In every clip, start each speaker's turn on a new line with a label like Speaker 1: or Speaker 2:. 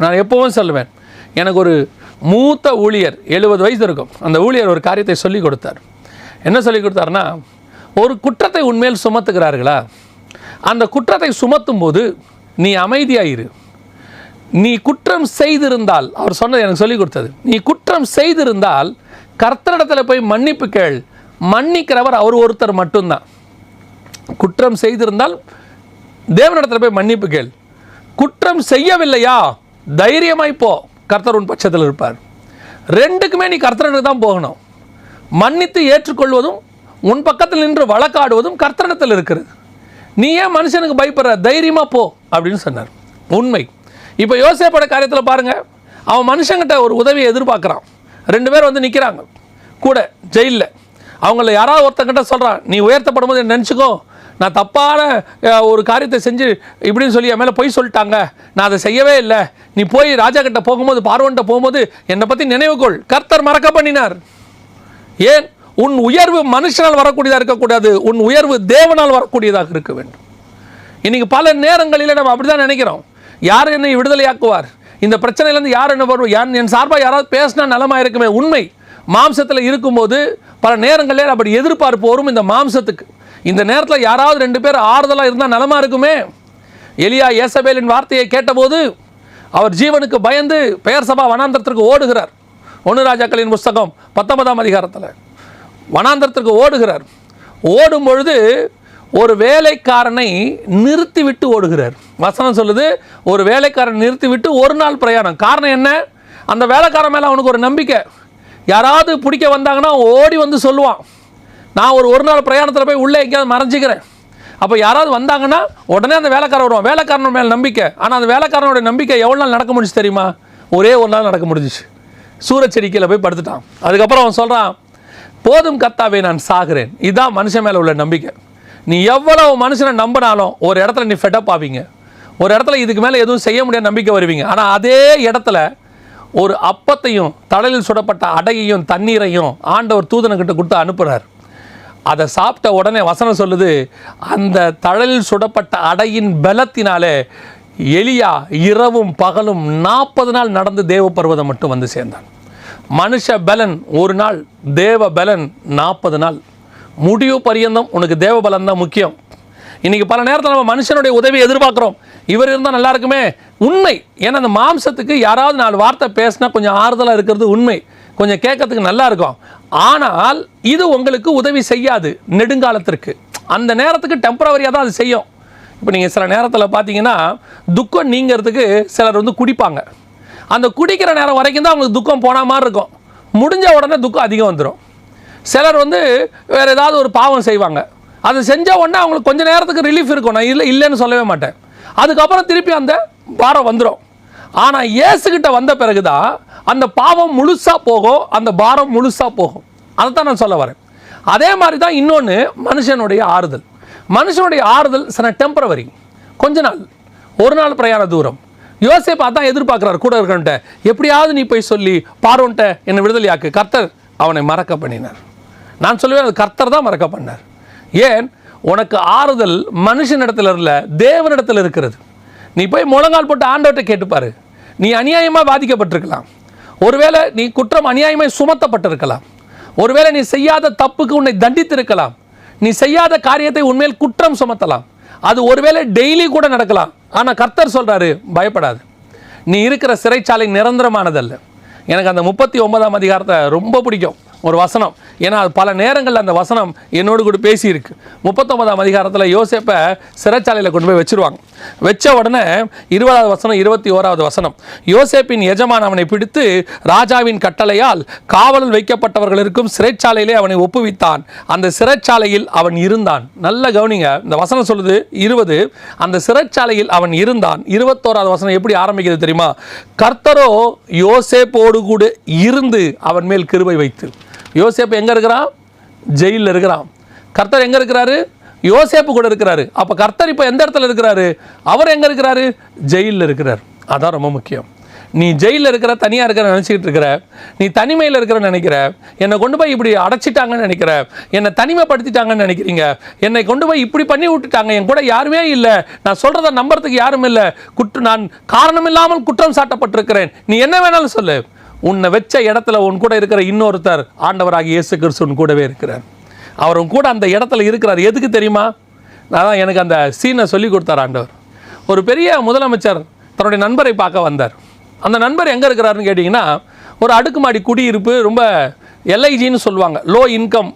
Speaker 1: நான் எப்போவும் சொல்லுவேன், எனக்கு ஒரு மூத்த ஊழியர் 70 வயசு இருக்கும். அந்த ஊழியர் ஒரு காரியத்தை சொல்லிக் கொடுத்தார். என்ன சொல்லிக் கொடுத்தாருன்னா, ஒரு குற்றத்தை உண்மையில் சுமத்துகிறார்களா, அந்த குற்றத்தை சுமத்தும் போது நீ அமைதியாயிரு. நீ குற்றம் செய்திருந்தால், அவர் சொன்னது எனக்கு சொல்லிக் கொடுத்தது, நீ குற்றம் செய்திருந்தால் கர்த்தரிடத்தில் போய் மன்னிப்பு கேள். மன்னிக்கிறவர் அவர் ஒருத்தர் மட்டும்தான். குற்றம் செய்திருந்தால் தேவனிடத்தில் போய் மன்னிப்பு கேள். குற்றம் செய்யவில்லையா, தைரியமாய் போ, கர்த்தர் உன் பட்சத்தில் இருப்பார். ரெண்டுக்குமே நீ கர்த்தரிடத்தில் தான் போகணும். மன்னித்து ஏற்றுக்கொள்வதும் உன் பக்கத்தில் நின்று வழக்காடுவதும் கர்த்தரிடத்தில் இருக்கிறது. நீ ஏன் மனுஷனுக்கு பயப்படுற, தைரியமாக போ அப்படின்னு சொன்னார். உண்மை. இப்போ யோசேப்போட காரியத்தில் பாருங்கள், அவன் மனுஷங்கிட்ட ஒரு உதவியை எதிர்பார்க்குறான். 2 பேர் வந்து நிற்கிறாங்க கூட ஜெயிலில். அவங்கள யாராவது ஒருத்தங்கிட்ட சொல்கிறான், நீ உயர்த்தப்படும் போது நினச்சிக்கோ, நான் தப்பான ஒரு காரியத்தை செஞ்சு இப்படின்னு சொல்லி என் மேலே போய் சொல்லிட்டாங்க, நான் அதை செய்யவே இல்லை, நீ போய் ராஜா கிட்ட போகும்போது, பார்வோன்ட்ட போகும்போது என்னை பற்றி நினைவுகொள். கர்த்தர் மறக்க பண்ணினார். ஏன்? உன் உயர்வு மனுஷனால் வரக்கூடியதாக இருக்கக்கூடாது, உன் உயர்வு தேவனால் வரக்கூடியதாக இருக்க வேண்டும். இன்றைக்கி பல நேரங்களில் நம்ம அப்படி தான் நினைக்கிறோம், யார் என்னை விடுதலையாக்குவார், இந்த பிரச்சனையிலேருந்து யார் என்ன வருவோம், என் சார்பாக யாராவது பேசினா நலமாக இருக்குமே. உண்மை. மாம்சத்தில் இருக்கும்போது பல நேரங்களில் அப்படி எதிர்பார்ப்பு வரும் இந்த மாம்சத்துக்கு. இந்த நேரத்தில் யாராவது 2 பேர் ஆறுதலாக இருந்தால் நலமாக இருக்குமே. எலியா ஏசபேலின் வார்த்தையை கேட்டபோது அவர் ஜீவனுக்கு பயந்து பெயர் சபா வனாந்தரத்திற்கு ஓடுகிறார். 1 ராஜாக்களின் புஸ்தகம் 19ஆம் அதிகாரத்தில் வனாந்தரத்திற்கு ஓடுகிறார். ஓடும் பொழுது ஒரு வேலைக்காரனை நிறுத்திவிட்டு ஓடுகிறார். வசனம் சொல்லுது, ஒரு வேலைக்காரன் நிறுத்திவிட்டு 1 நாள் பிரயாணம். காரணம் என்ன? அந்த வேலைக்காரன் மேலே அவனுக்கு ஒரு நம்பிக்கை. யாராவது பிடிக்க வந்தாங்கன்னா ஓடி வந்து சொல்லுவான், நான் ஒரு நாள் பிரயாணத்தில் போய் உள்ளே எங்கேயாவது மறைஞ்சிக்கிறேன். அப்போ யாராவது வந்தாங்கன்னா உடனே அந்த வேலைக்காரன் வருவான். வேலைக்காரன் மேலே நம்பிக்கை. ஆனால் அந்த வேலைக்காரனுடைய நம்பிக்கை எவ்வளோ நாள் நடக்க முடிச்சு தெரியுமா? ஒரே 1 நாள் நடக்க முடிஞ்சிச்சு. சூரச்செடிக்கையில் போய் படுத்துட்டான். அதுக்கப்புறம் அவன் சொல்கிறான், போதும் கர்த்தாவே, நான் சாகிறேன். இதுதான் மனுஷன் மேலே உள்ள நம்பிக்கை. நீ எவ்வளவு மனுஷனை நம்பினாலும் ஒரு இடத்துல நீ ஃபெட்டப் ஆவீங்க. ஒரு இடத்துல இதுக்கு மேலே எதுவும் செய்ய முடியாத நம்பிக்கை வருவீங்க. ஆனால் அதே இடத்துல ஒரு அப்பத்தையும் தழலில் சுடப்பட்ட அடையையும் தண்ணீரையும் ஆண்டவர் தூதனுக்கிட்ட கொடுத்து அனுப்புகிறார். அதை சாப்பிட்ட உடனே வசனம் சொல்லுது, அந்த தழலில் சுடப்பட்ட அடையின் பலத்தினாலே எலியா இரவும் பகலும் 40 நாள் நடந்து தேவ பர்வதம் மட்டும் வந்து சேர்ந்தான். மனுஷ பலன் 1 நாள், தேவ பலன் 40 நாள். முடிவு பரியந்தம் உனக்கு தேவ பலன் தான் முக்கியம். இன்றைக்கி பல நேரத்தில் நம்ம மனுஷனுடைய உதவி எதிர்பார்க்குறோம். இவர் இருந்தால் நல்லா இருக்குமே. உண்மை. ஏன்னா அந்த மாம்சத்துக்கு யாராவது 4 வார்த்தை பேசினா கொஞ்சம் ஆறுதலாக இருக்கிறது உண்மை, கொஞ்சம் கேட்கறதுக்கு நல்லா இருக்கும். ஆனால் இது உங்களுக்கு உதவி செய்யாது நெடுங்காலத்திற்கு. அந்த நேரத்துக்கு டெம்பரவரியாக தான் அது செய்யும். இப்போ நீங்கள் சில நேரத்தில் பார்த்தீங்கன்னா துக்கம் நீங்கிறதுக்கு சிலர் வந்து குடிப்பாங்க. அந்த குடிக்கிற நேரம் வரைக்கும் தான் அவங்களுக்கு துக்கம் போன மாதிரி இருக்கும். முடிஞ்ச உடனே துக்கம் அதிகம் வந்துடும். சிலர் வந்து வேறு ஏதாவது ஒரு பாவம் செய்வாங்க. அதை செஞ்ச உடனே அவங்களுக்கு கொஞ்சம் நேரத்துக்கு ரிலீஃப் இருக்கும். நான் இல்லைன்னு சொல்லவே மாட்டேன். அதுக்கப்புறம் திருப்பி அந்த பாரம் வந்துடும். ஆனால் இயேசுகிட்ட வந்த பிறகு தான் அந்த பாவம் முழுசாக போகும், அந்த பாரம் முழுசாக போகும். அதை தான் நான் சொல்ல வரேன். அதே மாதிரி தான் இன்னொன்று மனுஷனுடைய ஆறுதல். மனுஷனுடைய ஆறுதல் சில டெம்பரவரி, கொஞ்ச நாள், 1 நாள் பிரயாண தூரம். யோசேப்பு அதான் எதிர்பார்க்குறாரு கூட இருக்கன்ட்ட, எப்படியாவது நீ போய் சொல்லி பார்வோன்ட்ட என்னை விடுதலையாக்கு. கர்த்தர் அவனை மறக்க பண்ணினார். நான் சொல்லுவேன், அது கர்த்தர் தான் மறக்க பண்ணார். ஏன்? உனக்கு ஆறுதல் மனுஷனிடத்தில் இல்லை, தேவனிடத்தில் இருக்கிறது. நீ போய் முழங்கால் போட்டு ஆண்டவர்கிட்ட கேட்டுப்பாரு. நீ அநியாயமாக பாதிக்கப்பட்டிருக்கலாம், ஒருவேளை நீ குற்றம் அநியாயமாக சுமத்தப்பட்டிருக்கலாம், ஒருவேளை நீ செய்யாத தப்புக்கு உன்னை தண்டித்திருக்கலாம், நீ செய்யாத காரியத்தை உண்மையில் குற்றம் சுமத்தலாம், அது ஒருவேளை டெய்லி கூட நடக்கலாம். ஆனால் கர்த்தர் சொல்கிறாரு, பயப்படாது, நீ இருக்கிற சிறைச்சாலை நிரந்தரமானதல்ல. எனக்கு அந்த 39ஆம் அதிகாரத்தை ரொம்ப பிடிக்கும் ஒரு வசனம். ஏன்னா அது பல நேரங்களில் அந்த வசனம் என்னோடு கூட பேசியிருக்கு. 39ஆம் அதிகாரத்தில் யோசேப்பை சிறைச்சாலையில் கொண்டு போய் வச்சுருவாங்க. வச்ச உடனே 20வது வசனம் 21வது வசனம், யோசேப்பின் எஜமான் அவனை பிடித்து ராஜாவின் கட்டளையால் காவலில் வைக்கப்பட்டவர்கள் இருக்கும் சிறைச்சாலையிலே அவனை ஒப்புவித்தான். அந்த சிறைச்சாலையில் அவன் இருந்தான். நல்ல கவனிங்க, இந்த வசனம் சொல்லுது 20, அந்த சிறைச்சாலையில் அவன் இருந்தான். 21வது வசனம் எப்படி ஆரம்பிக்கிறது தெரியுமா? கர்த்தரோ யோசேப்போடு கூட இருந்து அவன் மேல் கிருபை வைத்து. யோசேப்பு எங்கே இருக்கிறான்? ஜெயிலில் இருக்கிறான். கர்த்தர் எங்கே இருக்கிறாரு? யோசேப்பு கூட இருக்கிறாரு. அப்போ கர்த்தர் இப்போ எந்த இடத்துல இருக்கிறாரு? அவர் எங்கே இருக்கிறாரு? ஜெயிலில் இருக்கிறார். அதான் ரொம்ப முக்கியம். நீ ஜெயிலில் இருக்கிற, தனியாக இருக்கிற நினச்சிக்கிட்டு இருக்கிற, நீ தனிமையில் இருக்கிற நினைக்கிற, என்னை கொண்டு போய் இப்படி அடைச்சிட்டாங்கன்னு நினைக்கிற, என்னை தனிமைப்படுத்திட்டாங்கன்னு நினைக்கிறீங்க, என்னை கொண்டு போய் இப்படி பண்ணி விட்டுட்டாங்க, என் கூட யாருமே இல்லை, நான் சொல்கிறத நம்புறதுக்கு யாரும் இல்லை, நான் காரணமில்லாமல் குற்றம் சாட்டப்பட்டிருக்கிறேன், நீ என்ன வேணாலும் சொல்லு. உன்னை வச்ச இடத்துல உன் கூட இருக்கிற இன்னொருத்தர் ஆண்டவராகிய இயேசு கிறிஸ்து உன் கூடவே இருக்கிறார். அவர் உன் கூட அந்த இடத்துல இருக்கிறார். எதுக்கு தெரியுமா? நான் எனக்கு அந்த சீனை சொல்லி கொடுத்தார் ஆண்டவர். ஒரு பெரிய முதலமைச்சர் தன்னுடைய நண்பரை பார்க்க வந்தார். அந்த நண்பர் எங்கே இருக்கிறாருன்னு கேட்டிங்கன்னா, ஒரு அடுக்குமாடி குடியிருப்பு, ரொம்ப எல்ஐஜின்னு சொல்லுவாங்க, லோ இன்கம்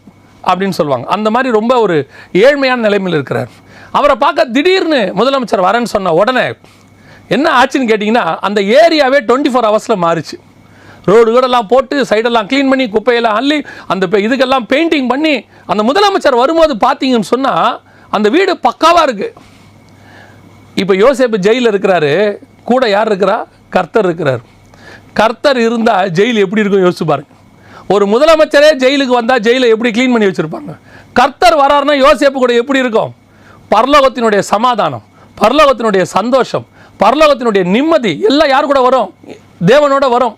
Speaker 1: அப்படின்னு சொல்லுவாங்க, அந்த மாதிரி ரொம்ப ஒரு ஏழ்மையான நிலைமையில் இருக்கிறார். அவரை பார்க்க திடீர்னு முதலமைச்சர் வரேன்னு சொன்ன உடனே என்ன ஆச்சுன்னு கேட்டிங்கன்னா, அந்த ஏரியாவே 24 ஹவர்ஸில் மாறிச்சு. ரோடு வீடெல்லாம் போட்டு, சைடெல்லாம் க்ளீன் பண்ணி, குப்பையெல்லாம் அள்ளி, அந்த இதுக்கெல்லாம் பெயிண்டிங் பண்ணி, அந்த முதலமைச்சர் வரும்போது பார்த்தீங்கன்னு சொன்னால் அந்த வீடு பக்காவாக இருக்குது. இப்போ யோசேப்பு ஜெயிலில் இருக்கிறாரு, கூட யார் இருக்கிறா? கர்த்தர் இருக்கிறார். கர்த்தர் இருந்தால் ஜெயில் எப்படி இருக்கும் யோசிச்சு பாருங்க. ஒரு முதலமைச்சரே ஜெயிலுக்கு வந்தால் ஜெயிலை எப்படி க்ளீன் பண்ணி வச்சுருப்பாங்க. கர்த்தர் வராருன்னா யோசேப்பு கூட எப்படி இருக்கும்? பரலோகத்தினுடைய சமாதானம், பரலோகத்தினுடைய சந்தோஷம், பரலோகத்தினுடைய நிம்மதி எல்லாம் யார் கூட வரும்? தேவனோட வரும்.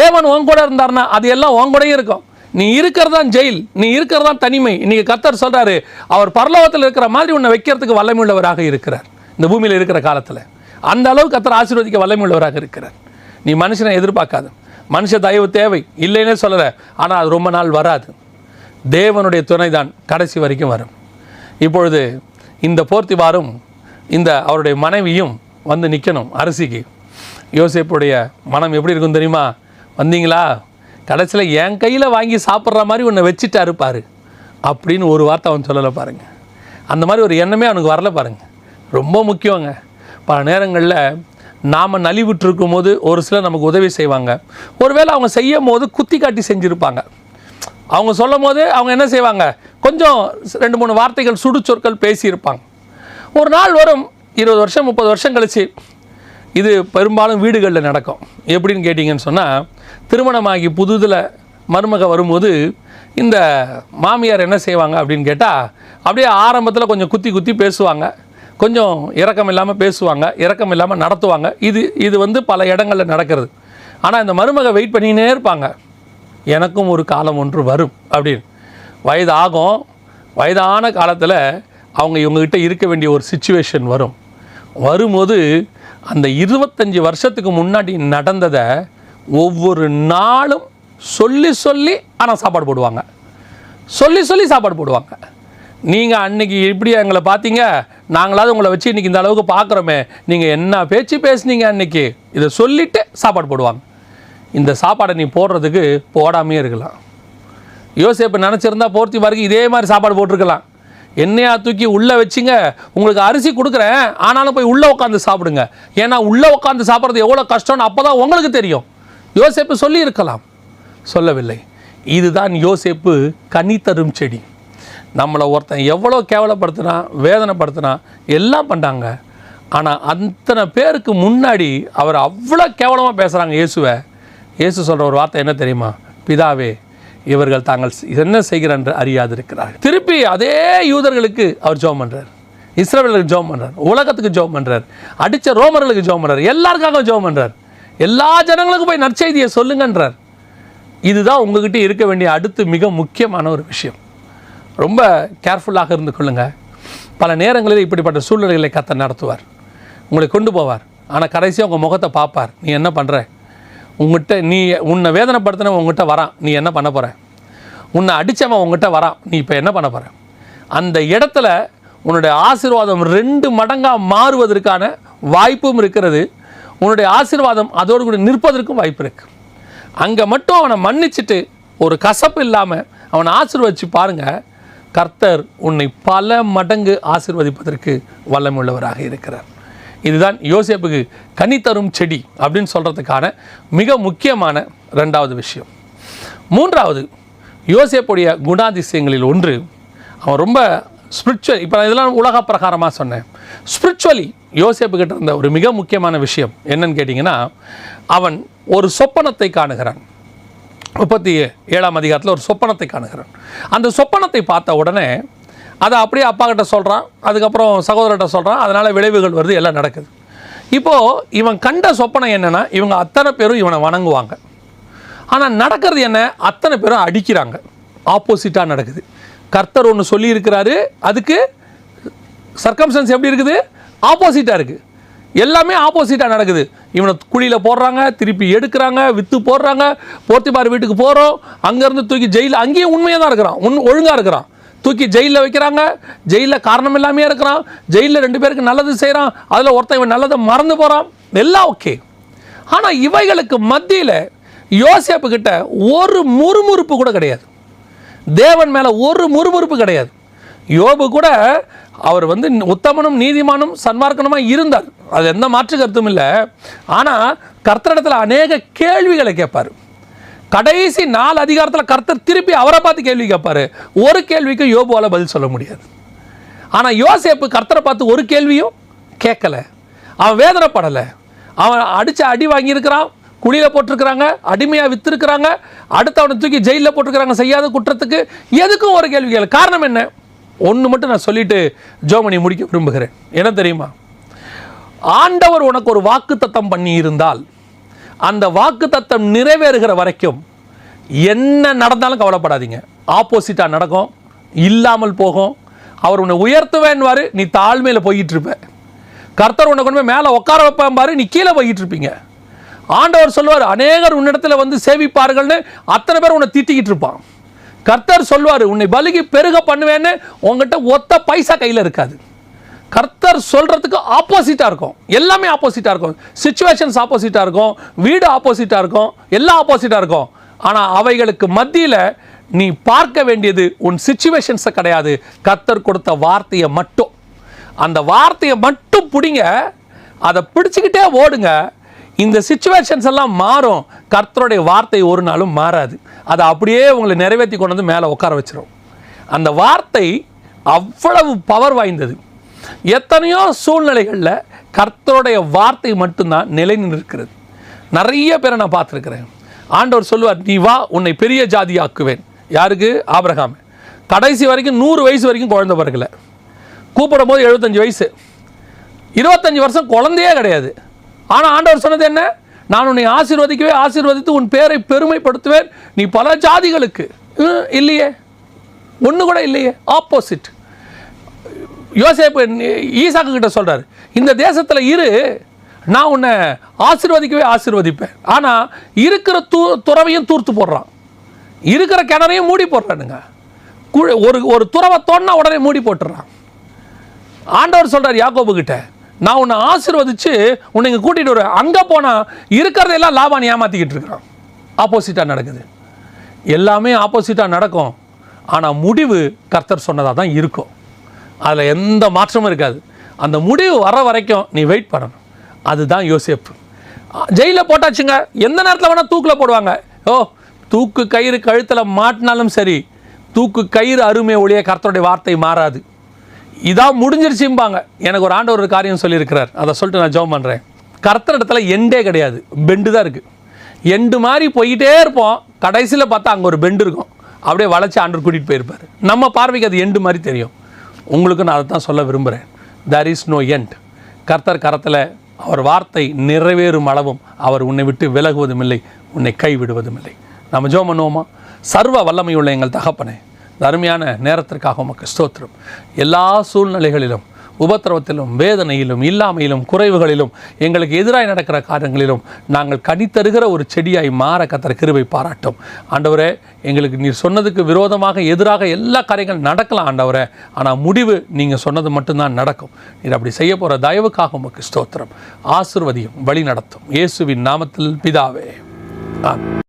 Speaker 1: தேவன் உன் கூட இருந்தார்னா அது எல்லாம் உன் கூடயும் இருக்கும். நீ இருக்கிறதான் ஜெயில், நீ இருக்கிறதான் தனிமை. இன்னைக்கு கர்த்தர் சொல்கிறாரு, அவர் பரலோகத்தில் இருக்கிற மாதிரி உன்னை வைக்கிறதுக்கு வல்லமையுள்ளவராக இருக்கிறார். இந்த பூமியில் இருக்கிற காலத்தில் அந்த அளவுக்கு கர்த்தர் ஆசீர்வதிக்க வல்லமையுள்ளவராக இருக்கிறார். நீ மனுஷனை எதிர்பார்க்காது. மனுஷ தயவு தேவை இல்லைன்னே சொல்லலை, ஆனால் அது ரொம்ப நாள் வராது. தேவனுடைய துணை தான் கடைசி வரைக்கும் வரும். இப்பொழுது இந்த போர்த்திபாரும் இந்த அவருடைய மனைவியும் வந்து நிற்கணும் அரசிக்கு. யோசேப்புடைய மனம் எப்படி இருக்கும் தெரியுமா? வந்தீங்களா, கடைசியில் என் கையில் வாங்கி சாப்பிட்ற மாதிரி உன்னை வச்சுட்டா இருப்பார் அப்படின்னு ஒரு வார்த்தை அவன் சொல்லலை பாருங்கள். அந்த மாதிரி ஒரு எண்ணமே அவனுக்கு வரல பாருங்கள். ரொம்ப முக்கியங்க. பல நேரங்களில் நாம் நலிவுற்றிருக்கும் போது ஒரு சிலர் நமக்கு உதவி செய்வாங்க. ஒருவேளை அவங்க செய்யும் போது குத்தி காட்டி செஞ்சுருப்பாங்க. அவங்க சொல்லும் போது அவங்க என்ன செய்வாங்க, கொஞ்சம் 2-3 வார்த்தைகள் சுடுச்சொற்கள் பேசியிருப்பாங்க. ஒரு நாள் வரும், 20 வருஷம் 30 வருஷம் கழிச்சு, இது பெரும்பாலும் வீடுகளில் நடக்கும். எப்படின்னு கேட்டிங்கன்னு சொன்னால், திருமணமாகி புதுதில் மருமக வரும்போது இந்த மாமியார் என்ன செய்வாங்க அப்படின்னு கேட்டால், அப்படியே ஆரம்பத்தில் கொஞ்சம் குத்தி குத்தி பேசுவாங்க, கொஞ்சம் இரக்கம் இல்லாமல் பேசுவாங்க, இரக்கம் இல்லாமல் நடத்துவாங்க. இது வந்து பல இடங்களில் நடக்கிறது. ஆனால் இந்த மருமக வெயிட் பண்ணினே இருப்பாங்க, எனக்கும் ஒரு காலம் ஒன்று வரும் அப்படின்னு. வயது ஆகும், வயதான காலத்தில் அவங்க இவங்ககிட்ட இருக்க வேண்டிய ஒரு சிச்சுவேஷன் வரும்போது அந்த 25 வருஷத்துக்கு முன்னாடி நடந்ததை ஒவ்வொரு நாளும் சொல்லி ஆனால் சாப்பாடு போடுவாங்க, சொல்லி சாப்பாடு போடுவாங்க. நீங்கள் அன்றைக்கி இப்படி எங்களை பார்த்தீங்க, நாங்களாவது உங்களை வச்சு இன்றைக்கி இந்த அளவுக்கு பார்க்குறோமே, நீங்கள் என்ன பேச்சு பேசுனீங்க அன்றைக்கி, இதை சொல்லிவிட்டு சாப்பாடு போடுவாங்க. இந்த சாப்பாடை நீ போடுறதுக்கு போடாமே இருக்கலாம். யோசேப்பு நினச்சிருந்தா போர்த்திபாருக்கு இதே மாதிரி சாப்பாடு போட்டிருக்கலாம். என்னையா தூக்கி உள்ளே வச்சுங்க, உங்களுக்கு அரிசி கொடுக்குறேன், ஆனாலும் போய் உள்ளே உட்காந்து சாப்பிடுங்க, ஏன்னா உள்ளே உட்காந்து சாப்பிட்றது எவ்வளோ கஷ்டம்னு அப்போ தான் உங்களுக்கு தெரியும். யோசேப்பு சொல்லியிருக்கலாம், சொல்லவில்லை. இதுதான் யோசேப்பு கனி தரும் செடி. நம்மளை ஒருத்தன் எவ்வளோ கேவலப்படுத்தினா, வேதனைப்படுத்தினா, எல்லாம் பண்ணாங்க. ஆனால் அத்தனை பேருக்கு முன்னாடி அவர் அவ்வளோ கேவலமாக பேசுகிறாங்க இயேசுவை. இயேசு சொல்கிற ஒரு வார்த்தை என்ன தெரியுமா? பிதாவே, இவர்கள் தாங்கள் என்ன செய்கிறார் என்று அறியாதிருக்கிறார்கள். திருப்பி அதே யூதர்களுக்கு அவர் ஜெபம் பண்ணுறார், இஸ்ரவேலுக்கு ஜெபம் பண்ணுறார், உலகத்துக்கு ஜெபம் பண்ணுறார், அடித்த ரோமர்களுக்கு ஜெபம் பண்ணுறார், எல்லாருக்காக ஜெபம் பண்ணுறார், எல்லா ஜனங்களுக்கும் போய் நற்செய்தியை சொல்லுங்கன்றார். இதுதான் உங்ககிட்ட இருக்க வேண்டிய அடுத்து மிக முக்கியமான ஒரு விஷயம். ரொம்ப கேர்ஃபுல்லாக இருந்து கொள்ளுங்கள். பல நேரங்களில் இப்படிப்பட்ட சூழ்நிலைகளை கர்த்தர் நடத்துவார், உங்களை கொண்டு போவார். ஆனால் கடைசியாக உங்கள் முகத்தை பார்ப்பார். நீ என்ன பண்ணுற? உன்னை வேதனைப்படுத்தின உங்ககிட்ட வரான், நீ என்ன பண்ண போகிற? உன்னை அடித்தவன் உங்ககிட்ட வரான், நீ இப்போ என்ன பண்ண போகிற? அந்த இடத்துல உன்னுடைய ஆசீர்வாதம் 2 மடங்காக மாறுவதற்கான வாய்ப்பும் இருக்கிறது. உன்னுடைய ஆசீர்வாதம் அதோடு கூட நிற்பதற்கும் வாய்ப்பு இருக்குது. அங்கே மட்டும் அவனை மன்னிச்சுட்டு ஒரு கசப்பு இல்லாமல் அவனை ஆசீர்வதிச்சு பாருங்கள். கர்த்தர் உன்னை பல மடங்கு ஆசீர்வதிப்பதற்கு வல்லமுள்ளவராக இருக்கிறார். இதுதான் யோசேப்புக்கு கனி தரும் செடி அப்படின்னு சொல்கிறதுக்கான மிக முக்கியமான 2வது விஷயம். 3வது, யோசேப்புடைய குணாதிசயங்களில் ஒன்று, அவன் ரொம்ப ஸ்பிரிச்சுவல். இப்போ இதெல்லாம் உலக பிரகாரமாக சொன்னேன். ஸ்பிரிச்சுவலி யோசேப்புக்கிட்ட இருந்த ஒரு மிக முக்கியமான விஷயம் என்னன்னு கேட்டிங்கன்னா, அவன் ஒரு சொப்பனத்தை காணுகிறான். 37ஆம் அதிகாரத்தில் ஒரு சொப்பனத்தை காணுகிறான். அந்த சொப்பனத்தை பார்த்த உடனே அதை அப்படியே அப்பா கிட்ட சொல்கிறான், அதுக்கப்புறம் சகோதரர்கிட்ட சொல்கிறான். அதனால் விளைவுகள் வருது, எல்லாம் நடக்குது. இப்போது இவன் கண்ட சொப்பனை என்னென்னா, இவங்க அத்தனை பேரும் இவனை வணங்குவாங்க. ஆனால் நடக்கிறது என்ன, அத்தனை பேரும் அடிக்கிறாங்க. ஆப்போசிட்டாக நடக்குது. கர்த்தர் ஒன்று சொல்லியிருக்கிறாரு, அதுக்கு சர்க்கம்ஸ்டன்ஸ் எப்படி இருக்குது, ஆப்போசிட்டாக இருக்குது. எல்லாமே ஆப்போசிட்டாக நடக்குது. இவனை குழியில் போடுறாங்க, திருப்பி எடுக்கிறாங்க, விற்று போடுறாங்க. போர்த்திபார் வீட்டுக்கு போகிறோம், அங்கேருந்து தூக்கி ஜெயிலில், அங்கேயும் உண்மையாக தான் இருக்கிறான், ஒழுங்காக இருக்கிறான். தூக்கி ஜெயிலில் வைக்கிறாங்க, ஜெயிலில் காரணம் இல்லாமே இருக்கிறான். ஜெயிலில் 2 பேருக்கு நல்லது செய்கிறான், அதில் ஒருத்தன் இவன் நல்லதை மறந்து போகிறான், எல்லாம் ஓகே. ஆனால் இவைகளுக்கு மத்தியில் யோசேப்பு கிட்ட ஒரு முறுமுறுப்பு கூட கிடையாது. தேவன் மேலே ஒரு முறுமுறுப்பு கிடையாது. யோபு கூட அவர் உத்தமனும் நீதிமானும் சன்மார்க்கனுமாக இருந்தார், அது எந்த மாற்று கருத்தும் இல்லை. ஆனால் கர்த்தரிடத்தில் அநேக கேள்விகளை கேட்பார். கடைசி 4 அதிகாரத்தில் கர்த்தர் திருப்பி அவரை பார்த்து கேள்வி கேட்பார். ஒரு கேள்விக்கு யோபுவால் பதில் சொல்ல முடியாது. ஆனால் யோசேப்பு கர்த்தரை பார்த்து ஒரு கேள்வியும் கேட்கலை. அவன் வேதனைப்படலை. அவன் அடித்து அடி வாங்கியிருக்கிறான், குழியில் போட்டிருக்கிறாங்க, அடிமையாக விற்றுருக்கிறாங்க, அடுத்து அவனை தூக்கி ஜெயிலில் போட்டிருக்கிறாங்க செய்யாத குற்றத்துக்கு. எதுக்கும் ஒரு கேள்வி கேள்வி. காரணம் என்ன? ஒன்று மட்டும் நான் சொல்லிட்டு ஜோமணி முடிக்க விரும்புகிறேன். என்ன தெரியுமா? ஆண்டவர் உனக்கு ஒரு வாக்குத்தத்தம் பண்ணி இருந்தால் அந்த வாக்குத்தத்தம் நிறைவேறுகிற வரைக்கும் என்ன நடந்தாலும் கவலைப்படாதீங்க. ஆப்போசிட்டாக நடக்கும், இல்லாமல் போகும். அவர் உன்னை உயர்த்துவேன்வாரு, நீ தாழ்மையில் போய்கிட்டு இருப்ப. கர்த்தர் உன்னை கொண்டு போய் மேலே உட்கார வைப்பான் பாரு, நீ கீழே போய்கிட்டு இருப்பீங்க. ஆண்டவர் சொல்லுவார், அநேகர் உன்னிடத்தில் சேவிப்பார்கள்னு அத்தனை பேர் உன்னை திட்டிக்கிட்டு இருப்பான். கர்த்தர் சொல்வார், உன்னை பலுகி பெருக பண்ணுவேன்னு உங்ககிட்ட ஒத்த பைசா கையில் இருக்காது. கர்த்தர் சொல்கிறதுக்கு ஆப்போசிட்டாக இருக்கும். எல்லாமே ஆப்போசிட்டாக இருக்கும். சிச்சுவேஷன்ஸ் ஆப்போசிட்டாக இருக்கும், வீடு ஆப்போசிட்டாக இருக்கும், எல்லாம் ஆப்போசிட்டாக இருக்கும். ஆனால் அவைகளுக்கு மத்தியில் நீ பார்க்க வேண்டியது உன் சிச்சுவேஷன்ஸை கிடையாது, கர்த்தர் கொடுத்த வார்த்தையை மட்டும். அந்த வார்த்தையை மட்டும் பிடிங்க, அதை பிடிச்சிக்கிட்டே ஓடுங்க. இந்த சிச்சுவேஷன்ஸ் எல்லாம் மாறும், கர்த்தருடைய வார்த்தை ஒரு நாளும் மாறாது. அதை அப்படியே உங்களை நிறைவேற்றி கொண்டு வந்து மேலே உட்கார வச்சிடும். அந்த வார்த்தை அவ்வளவு பவர் வாய்ந்தது. எத்தனையோ சூழ்நிலைகளில் கர்த்தருடைய வார்த்தை மட்டும்தான் நிலை நிற்கிறது. நிறைய பேரை நான் பார்த்துருக்கிறேன். ஆண்டவர் சொல்லுவார், நீ வா, உன்னை பெரிய ஜாதியாக்குவேன். யாருக்கு? ஆபிரகாம். கடைசி வரைக்கும் 100 வயசு வரைக்கும் குழந்தை பிறக்கல. கூப்பிடும் போது 75 வயசு, 25 வருஷம் குழந்தையே கிடையாது. ஆனால் ஆண்டவர் சொன்னது என்ன? நான் உன்னை ஆசீர்வதித்து உன் பேரை பெருமைப்படுத்துவேன், நீ பல ஜாதிகளுக்கு. இல்லையே, ஒன்று கூட இல்லையே. ஆப்போசிட். யோசேப்பு ஈசாக்கு கிட்ட சொல்கிறார், இந்த தேசத்தில் இரு, நான் உன்னை ஆசீர்வதிப்பேன். ஆனால் இருக்கிற துறவையும் தூர்த்து போடுறான், இருக்கிற கிணறையும் மூடி போடுறானுங்க. ஒரு துறவை தோன்னா உடனே மூடி போட்டுறான். ஆண்டவர் சொல்கிறார் யாக்கோபு கிட்ட, நான் உன்னை ஆசீர்வதிச்சு உன்னை இங்கே கூட்டிகிட்டு வருவேன். அங்கே போனால் இருக்கிறதெல்லாம் லாபான் ஏமாற்றிக்கிட்டு இருக்கிறான். ஆப்போசிட்டாக நடக்குது. எல்லாமே ஆப்போசிட்டாக நடக்கும். ஆனால் முடிவு கர்த்தர் சொன்னதாக தான் இருக்கும். அதில் எந்த மாற்றமும் இருக்காது. அந்த முடிவு வர வரைக்கும் நீ வெயிட் பண்ணணும். அதுதான் யோசேப்பு. ஜெயிலில் போட்டாச்சுங்க, எந்த நேரத்தில் வேணால் தூக்கில் போடுவாங்க. தூக்கு கயிறு கழுத்தில் மாட்டினாலும் சரி, தூக்கு கயிறு அருமை ஒழிய கர்த்தருடைய வார்த்தை மாறாது. இதான் முடிஞ்சிருச்சும்பாங்க. எனக்கு ஒரு ஆண்டவர் ஒரு காரியம் சொல்லியிருக்கிறார், அதை சொல்லிட்டு நான் ஜெபம் பண்ணுறேன். கர்த்தர் இடத்துல எண்டே கிடையாது, பெண்டு தான் இருக்குது. எண்டு மாதிரி போயிட்டே இருப்போம், கடைசியில் பார்த்தா அங்கே ஒரு பெண்டு இருக்கும், அப்படியே வளைச்சி ஆண்டவர் கூட்டிகிட்டு போயிருப்பார். நம்ம பார்வைக்கு அது எண்டு மாதிரி தெரியும். உங்களுக்கு நான் அதை தான் சொல்ல விரும்புகிறேன். there is no end. கர்த்தர் கரத்தில் அவர் வார்த்தை நிறைவேறும் அளவும் அவர் உன்னை விட்டு விலகுவதும் இல்லை, உன்னை கைவிடுவதும் இல்லை. நம்ம ஜெபம் பண்ணுவோமா? சர்வ வல்லமையுள்ள எங்கள் தகப்பனே, அருமையான நேரத்திற்காக உமக்கு ஸ்தோத்திரம். எல்லா சூழ்நிலைகளிலும், உபத்திரவத்திலும், வேதனையிலும், இல்லாமையிலும், குறைவுகளிலும், எங்களுக்கு எதிராக நடக்கிற காரியங்களிலும் நாங்கள் கனித்தருகிற ஒரு செடியாய் மாற கர்த்தர் கிருபை பாராட்டும். ஆண்டவரே, எங்களுக்கு நீர் சொன்னதுக்கு விரோதமாக எதிராக எல்லா காரியங்களும் நடக்கலாம் ஆண்டவரே, ஆனால் முடிவு நீங்கள் சொன்னது மட்டும்தான் நடக்கும். நீர் அப்படி செய்ய போகிற தயவுக்காக உமக்கு ஸ்தோத்திரம். ஆசீர்வதியும், வழி நடத்தும். இயேசுவின் நாமத்தில் பிதாவே, ஆமென்.